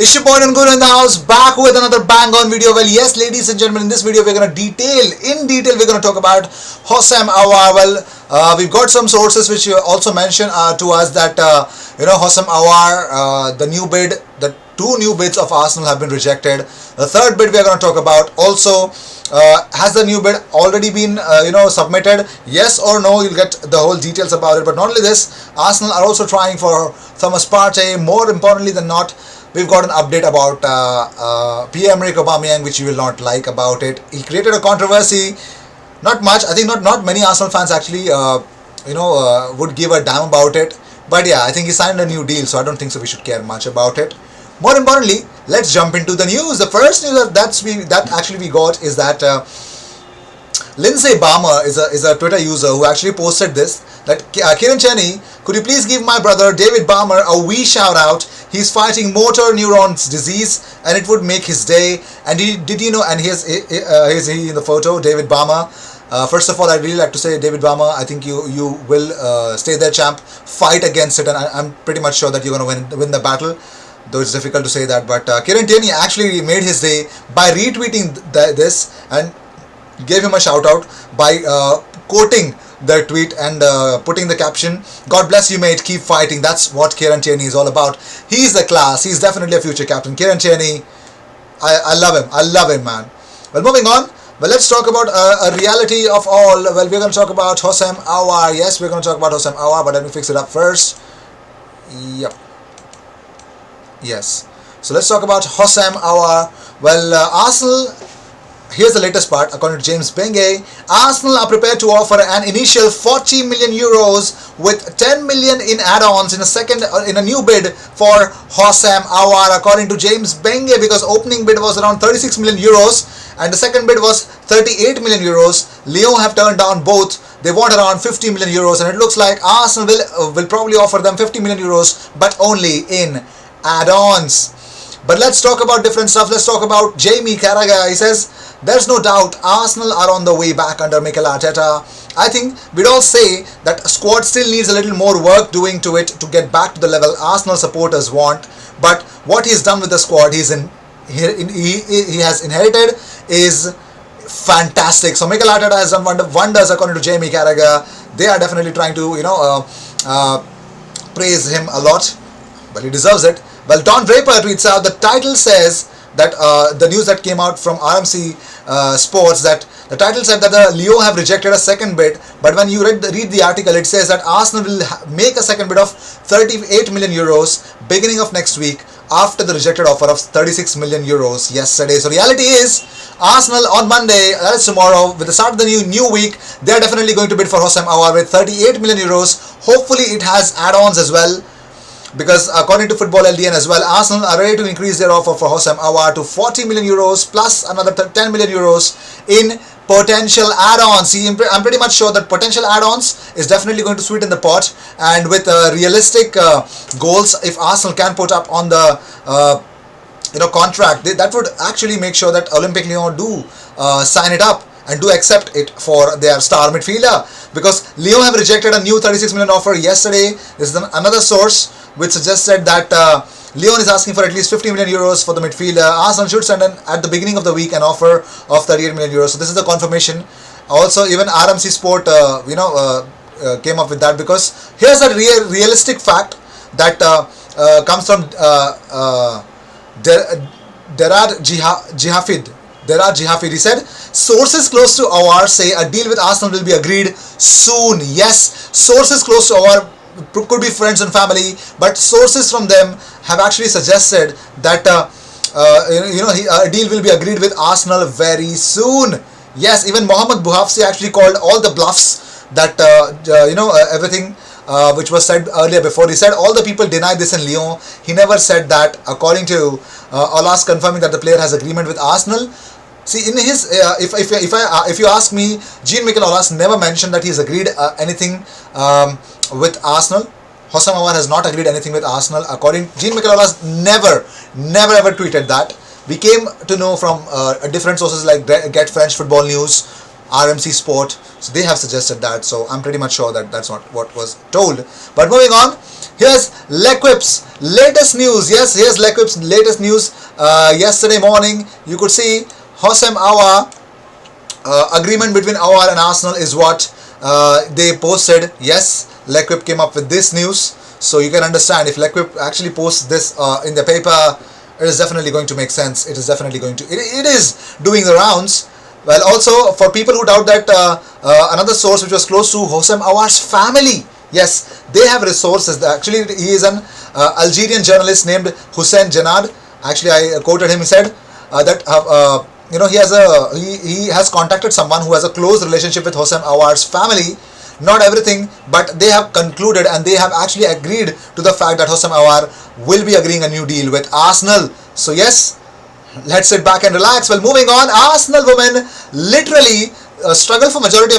It's your boy Nanguru in the house, back with another bang on video. Well, yes, ladies and gentlemen, in this video we're going to we're going to talk about Houssem Aouar. Well, we've got some sources which also mention to us that Houssem Aouar, the new bid, the two new bids of Arsenal have been rejected. The third bid we're going to talk about also. Has the new bid already been submitted? Yes or no? You'll get the whole details about it. But not only this, Arsenal are also trying for Thomas Partey. More importantly than not, we've got an update about Pierre-Emerick Aubameyang, which you will not like about it. He created a controversy. Not much. I think not many Arsenal fans actually would give a damn about it. But yeah, I think he signed a new deal, so I don't think so we should care much about it. More importantly, let's jump into the news. The first news that actually we got is that Lindsay Balmer is a Twitter user who actually posted this, that Kieran Tierney, could you please give my brother David Balmer a wee shout out? He's fighting motor neurons disease and it would make his day. And did you know, and here's he in the photo, David Balmer. First of all, I'd really like to say, David Balmer, I think you will stay there, champ. Fight against it, and I'm pretty much sure that you're going to win the battle. Though it's difficult to say that, but Kieran Tierney actually made his day by retweeting this and gave him a shout out by quoting the tweet and putting the caption, "God bless you, mate, keep fighting." That's what Kieran Tierney is all about. He's the class. He's definitely a future captain. Kieran Tierney, I love him. I love him, man. Well, moving on. Well, let's talk about a reality of all. Well, we're going to talk about Houssem Aouar. Yes, we're going to talk about Houssem Aouar, but let me fix it up first. Yep. Yes. So let's talk about Houssem Aouar. Well, Arsenal, here's the latest part. According to James Benge, Arsenal are prepared to offer an initial 40 million euros with 10 million in add-ons in a new bid for Houssem Aouar, according to James Benge, because opening bid was around 36 million euros and the second bid was 38 million euros. Lyon have turned down both. They want around 50 million euros, and it looks like Arsenal will probably offer them 50 million euros, but only in add-ons. But let's talk about different stuff. Let's talk about Jamie Carragher. He says, there's no doubt Arsenal are on the way back under Mikel Arteta. I think we'd all say that squad still needs a little more work doing to it to get back to the level Arsenal supporters want. But what he's done with the squad he has inherited is fantastic. So Mikel Arteta has done wonders, according to Jamie Carragher. They are definitely trying to praise him a lot. Well, he deserves it. Well, Don Draper tweets out, the title says that the news that came out from RMC Sports, that the title said that the Lyon have rejected a second bid, but when you read the article, it says that Arsenal will make a second bid of 38 million euros beginning of next week after the rejected offer of 36 million euros yesterday. So reality is, Arsenal on Monday, that is tomorrow, with the start of the new week, they are definitely going to bid for Houssem Aouar with 38 million euros. Hopefully it has add-ons as well, because according to Football LDN as well, Arsenal are ready to increase their offer for Houssem Aouar to 40 million euros plus another 10 million euros in potential add-ons. See, I'm pretty much sure that potential add-ons is definitely going to sweeten the pot, and with realistic goals, if Arsenal can put up on the contract, that would actually make sure that Olympique Lyon do sign it up and do accept it for their star midfielder, because Lyon have rejected a new 36 million offer yesterday. This is another source which suggested that Lyon is asking for at least 50 million euros for the midfielder. Arsenal should send at the beginning of the week an offer of 38 million euros. So this is the confirmation. Also, even RMC Sport came up with that, because here's a realistic fact that comes from Derad Jihafid. He said, sources close to Aouar say a deal with Arsenal will be agreed soon. Yes, sources close to Aouar could be friends and family, but sources from them have actually suggested that a deal will be agreed with Arsenal very soon. Yes, even Mohamed Bouhafsi actually called all the bluffs that everything which was said earlier before. He said all the people denied this in Lyon. He never said that, according to Olas confirming that the player has agreement with Arsenal. See, in his if you ask me, Jean-Michel Aulas never mentioned that he's agreed anything with Arsenal. Houssem Aouar has not agreed anything with Arsenal. According to Jean-Michel Aulas, never ever tweeted that. We came to know from different sources like Get French Football News, RMC Sport. So they have suggested that. So I'm pretty much sure that that's not what was told. But moving on, here's L'Equipe's latest news. Yes, here's L'Equipe's latest news. Yesterday morning, you could see Houssem Aouar. Agreement between Aouar and Arsenal is what they posted. Yes, L'Equipe came up with this news. So you can understand, if L'Equipe actually posts this in the paper, it is definitely going to make sense. It is definitely going to, it is doing the rounds. Well, also for people who doubt that, another source which was close to Houssem Aouar's family, yes, they have resources. Actually, he is an Algerian journalist named Hussein Janad. Actually, I quoted him. He said that he has contacted someone who has a close relationship with Houssem Aouar's family. Not everything, but they have concluded and they have actually agreed to the fact that Houssem Aouar will be agreeing a new deal with Arsenal. So yes, let's sit back and relax. Well, moving on, Arsenal women literally struggled for majority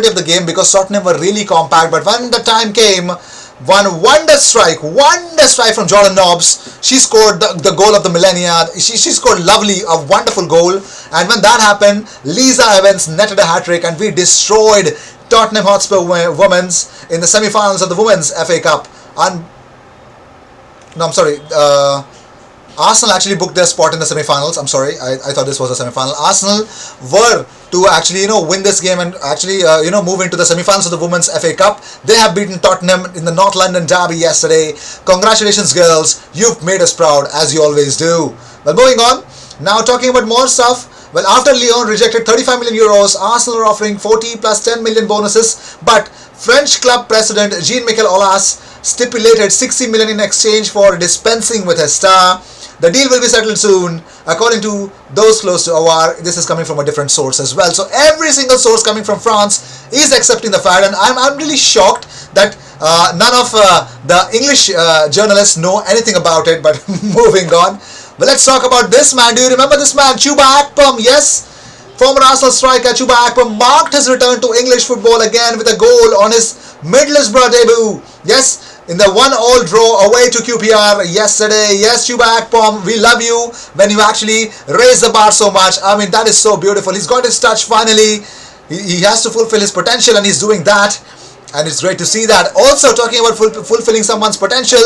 of the game because Tottenham were really compact. But when the time came, one wonder strike from Jordan Nobbs. She scored the goal of the millennia. She scored a wonderful goal. And when that happened, Lisa Evans netted a hat-trick and we destroyed Tottenham Hotspur Women's in the semi-finals of the Women's FA Cup. Arsenal actually booked their spot in the semi-finals. I'm sorry, I thought this was a semi-final. Arsenal were to actually win this game and actually move into the semi-finals of the Women's FA Cup. They have beaten Tottenham in the North London derby yesterday. Congratulations, girls! You've made us proud, as you always do. Well, moving on. Now talking about more stuff. Well, after Lyon rejected 35 million euros, Arsenal are offering 40 plus 10 million bonuses. But French club president Jean-Michel Aulas stipulated 60 million in exchange for dispensing with his star. The deal will be settled soon, according to those close to Aouar. This is coming from a different source as well. So every single source coming from France is accepting the fact, and I'm really shocked that none of the English journalists know anything about it. But moving on, well, let's talk about this man. Do you remember this man, Chuba Akpom? Yes, former Arsenal striker Chuba Akpom marked his return to English football again with a goal on his Middlesbrough debut. Yes, in the 1-1 draw away to QPR yesterday. Yes, Chuba Akpom, we love you when you actually raise the bar so much. I mean, that is so beautiful. He's got his touch finally. He has to fulfill his potential and he's doing that. And it's great to see that. Also, talking about fulfilling someone's potential,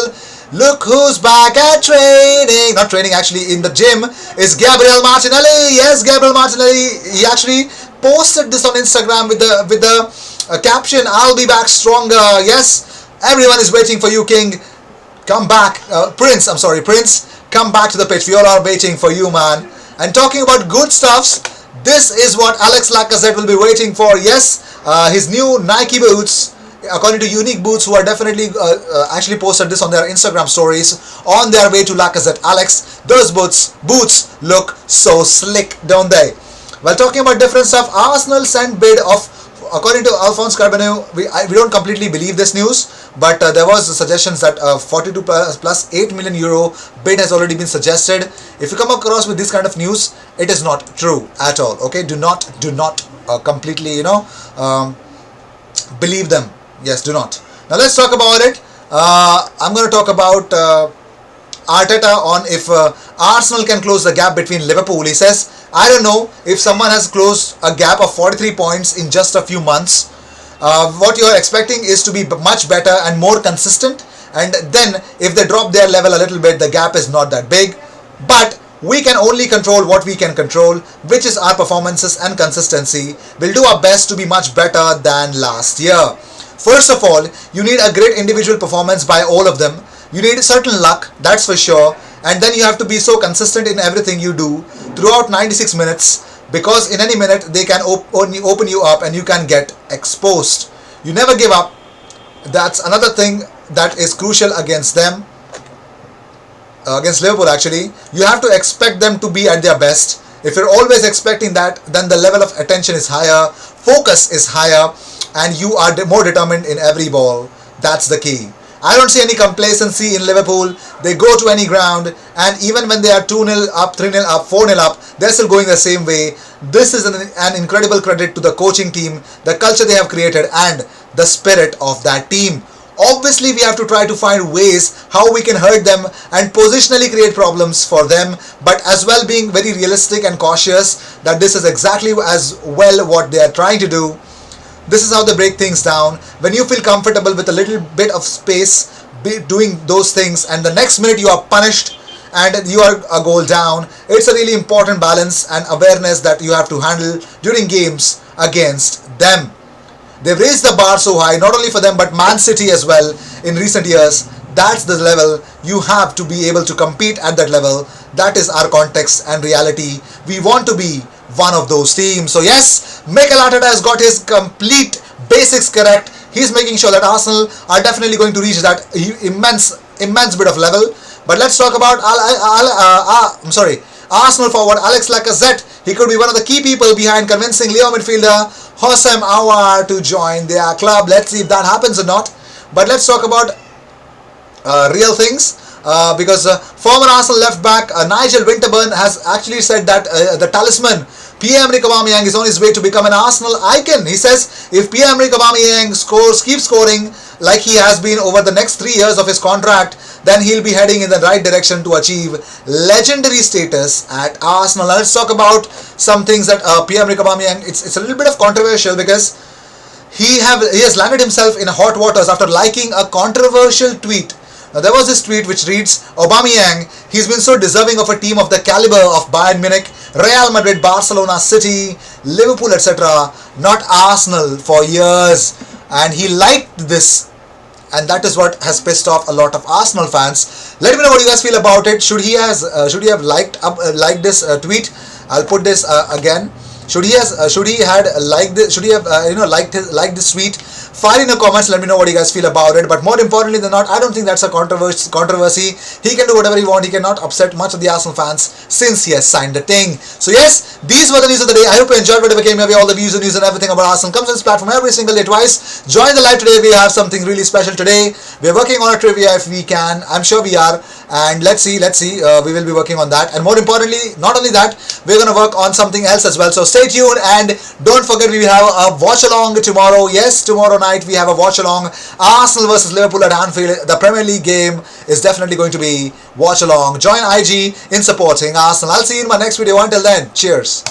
look who's back at training. Not training, actually, in the gym is Gabriel Martinelli. Yes, Gabriel Martinelli. He actually posted this on Instagram with the caption, "I'll be back stronger." Yes. Everyone is waiting for you, King. Come back. Prince, come back to the pitch. We all are waiting for you, man. And talking about good stuffs, this is what Alex Lacazette will be waiting for. Yes, his new Nike boots, according to Unique Boots, who are definitely actually posted this on their Instagram stories, on their way to Lacazette. Alex, those boots look so slick, don't they? Well, talking about different stuff, Arsenal sent bid of, according to Alphonse Carbonneau, we don't completely believe this news, but there was suggestions that 42 plus 8 million euro bid has already been suggested. If you come across with this kind of news, it is not true at all. Okay, do not completely believe them. Yes, do not. Now let's talk about it. I'm going to talk about Arteta on if Arsenal can close the gap between Liverpool. He says, I don't know if someone has closed a gap of 43 points in just a few months. What you are expecting is to be much better and more consistent, and then if they drop their level a little bit, the gap is not that big. But we can only control what we can control, which is our performances and consistency. We'll do our best to be much better than last year. First of all, you need a great individual performance by all of them. You need certain luck, that's for sure. And then you have to be so consistent in everything you do throughout 96 minutes, because in any minute they can open you up and you can get exposed. You never give up. That's another thing that is crucial against them. Against Liverpool, actually. You have to expect them to be at their best. If you're always expecting that, then the level of attention is higher, focus is higher, and you are more determined in every ball. That's the key. I don't see any complacency in Liverpool. They go to any ground, and even when they are 2-0 up, 3-0 up, 4-0 up, they're still going the same way. This is an incredible credit to the coaching team, the culture they have created, and the spirit of that team. Obviously, we have to try to find ways how we can hurt them and positionally create problems for them, but as well being very realistic and cautious that this is exactly as well what they are trying to do. This is how they break things down. When you feel comfortable with a little bit of space doing those things, and the next minute you are punished and you are a goal down, it's a really important balance and awareness that you have to handle during games against them. They've raised the bar so high, not only for them but Man City as well in recent years. That's the level. You have to be able to compete at that level. That is our context and reality. We want to be one of those teams. So yes, Mikel Arteta has got his complete basics correct. He's making sure that Arsenal are definitely going to reach that immense bit of level. But let's talk about Arsenal forward Alex Lacazette. He could be one of the key people behind convincing Leo midfielder Houssem Aouar to join their club. Let's see if that happens or not. But let's talk about real things. Because former Arsenal left back Nigel Winterburn has actually said that the talisman Pierre-Emerick Aubameyang is on his way to become an Arsenal icon. He says if Pierre-Emerick Aubameyang keeps scoring like he has been over the next 3 years of his contract, then he'll be heading in the right direction to achieve legendary status at Arsenal. Now let's talk about some things that Pierre-Emerick Aubameyang, it's a little bit of controversial because he has landed himself in hot waters after liking a controversial tweet. Now there was this tweet which reads, Aubameyang, he's been so deserving of a team of the caliber of Bayern Munich, Real Madrid, Barcelona, City, Liverpool, etc., not Arsenal for years. And he liked this, and that is what has pissed off a lot of Arsenal fans. Let me know what you guys feel about it. Should he have liked this tweet? I'll put this again. Should he have liked this tweet? Fire in the comments, let me know what you guys feel about it. But more importantly than not, I don't think that's a controversy. He can do whatever he wants. He cannot upset much of the Arsenal fans since he has signed the thing. So yes, these were the news of the day. I hope you enjoyed whatever came your way. All the views and news and everything about Arsenal comes on this platform every single day twice. Join the live today. We have something really special today. We're working on a trivia if we can. I'm sure we are. And let's see. We will be working on that. And more importantly, not only that, we're going to work on something else as well. So stay tuned and don't forget we will have a watch along tomorrow. Yes, tomorrow night we have a watch along. Arsenal versus Liverpool at Anfield. The Premier League game is definitely going to be watch along. Join IG in supporting Arsenal. I'll see you in my next video. Until then, cheers.